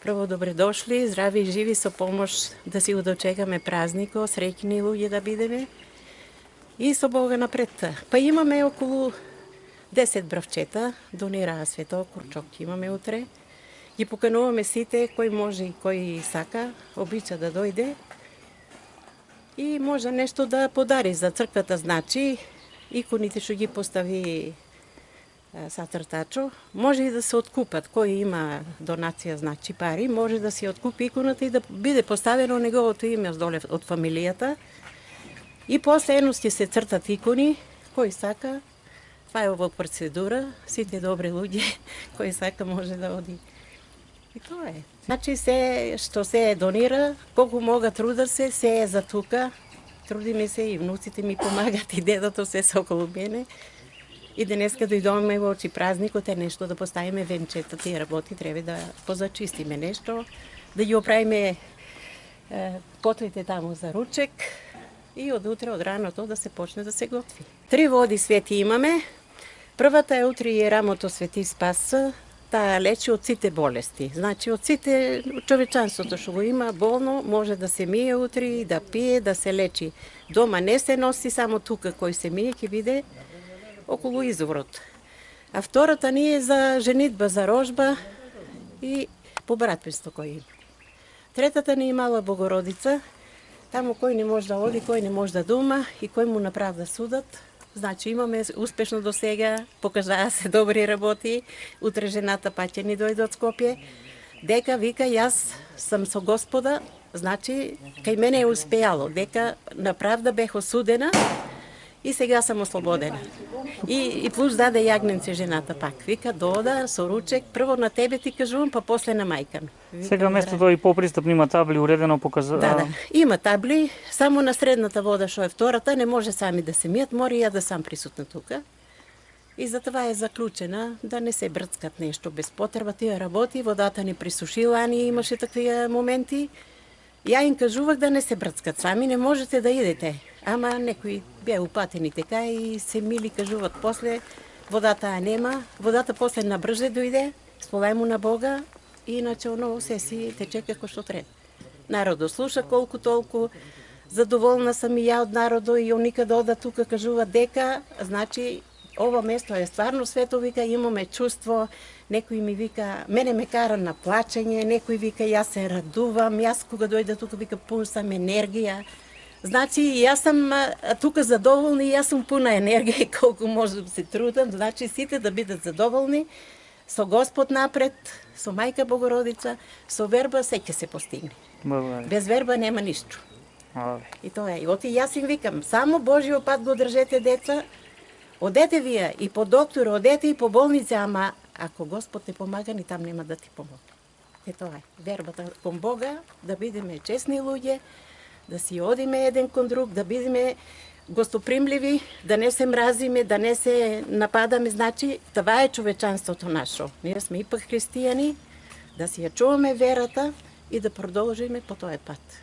Прво добре дошли, здрави и живи со помош да си го дочекаме празнико, среќни луѓе да бидеме и со Бога напред. Па имаме околу 10 бравчета, донираа свето курчок имаме утре. Ги покануваме сите, кој може и кој сака, обича да дојде и може нешто да подари за црквата, значи иконите што ги постави Сацртачо, може и да се откупат. Кој има донација, значи пари, може да си откупи иконата и да биде поставено неговото име доле од фамилијата. И после едно ќе се цртат икони, кој сака, това е во процедура, сите добри луѓе, кој сака може да оди. И тоа е. Значи се што се донира, колку мога труда се е за тука. Трудиме се и внуците ми помагат и дедото се околу мене. И денеска дојдоме во очи празникот е нешто да поставиме венчета, тие работи треба да позачистиме нешто, да ги оправиме котлите таму за ручек и од утре од раното да се почне да се готви. 3 води свети имаме. Првата е утре и рамото Свети Спас, таа лечи од сите болести. Значи од сите човечанството што го има болно може да се мие утре и да пие, да се лечи. Дома не се носи, само тука кој се мие ќе биде околу изворот. А втората ни е за женитба, за рожба и побратпинство кој има. Третата ни е Мала Богородица, таму кој не може да оди, кој не може да дома и кој му направда судат. Значи имаме успешно до сега, покажаа се добри работи, утре жената пак ќе ни дојде од Скопје, дека вика јас сам со Господа, значи кај мене е успеало, дека направда бех осудена, и сега сам ослободена. И плюс даде јагненце жената пак. Вика, дода со ручек, прво на тебе ти кажувам, па после на мајка ми. Сега место тоа и попристапно има табли уредено показа. Да, има табли, само на средната вода што е втората, не може сами да се мијат, мора ја да сам присутна тука. И затоа е заклучена да не се брцкат нешто без потреба, тие работи, водата не присушила, ние имаше такви моменти. Ја им кажувах да не се брцкат сами, не можете да идете. Ама некои беа упатени така и се мили кажуват после, водата нема, водата после набрже дојде, сполај му на Бога и иначе оно се си тече како што треба. Народот слуша колку толку, задоволна сам и ја од народот и они каде ода тука кажува дека, значи ова место е стварно свето, вика, имаме чувство, некој ми вика, мене ме кара на плачење, некој вика, јас се радувам, јас кога дојда тука, вика, пун сам енергија. Значи, јас сам тука задоволна и јас сум пуна енергија и колку може да се трудам, значи сите да бидат задоволни, со Господ напред, со Мајка Богородица, со верба се ќе се постигне. Без верба нема ништо. И тоа е. И оти јас им викам, само Божиот пат го држете, деца, одете вие и по доктор, одете и по болница, ама ако Господ не помага, ни там нема да ти помогне. Е тоа е. Вербата кон Бога, да бидеме честни луѓе, да си одиме еден кон друг, да бидеме гостопримливи, да не се мразиме, да не се нападаме. Значи, това е човечанството нашо. Ние сме ипак христијани, да си ја чуваме верата и да продолжиме по тој пат.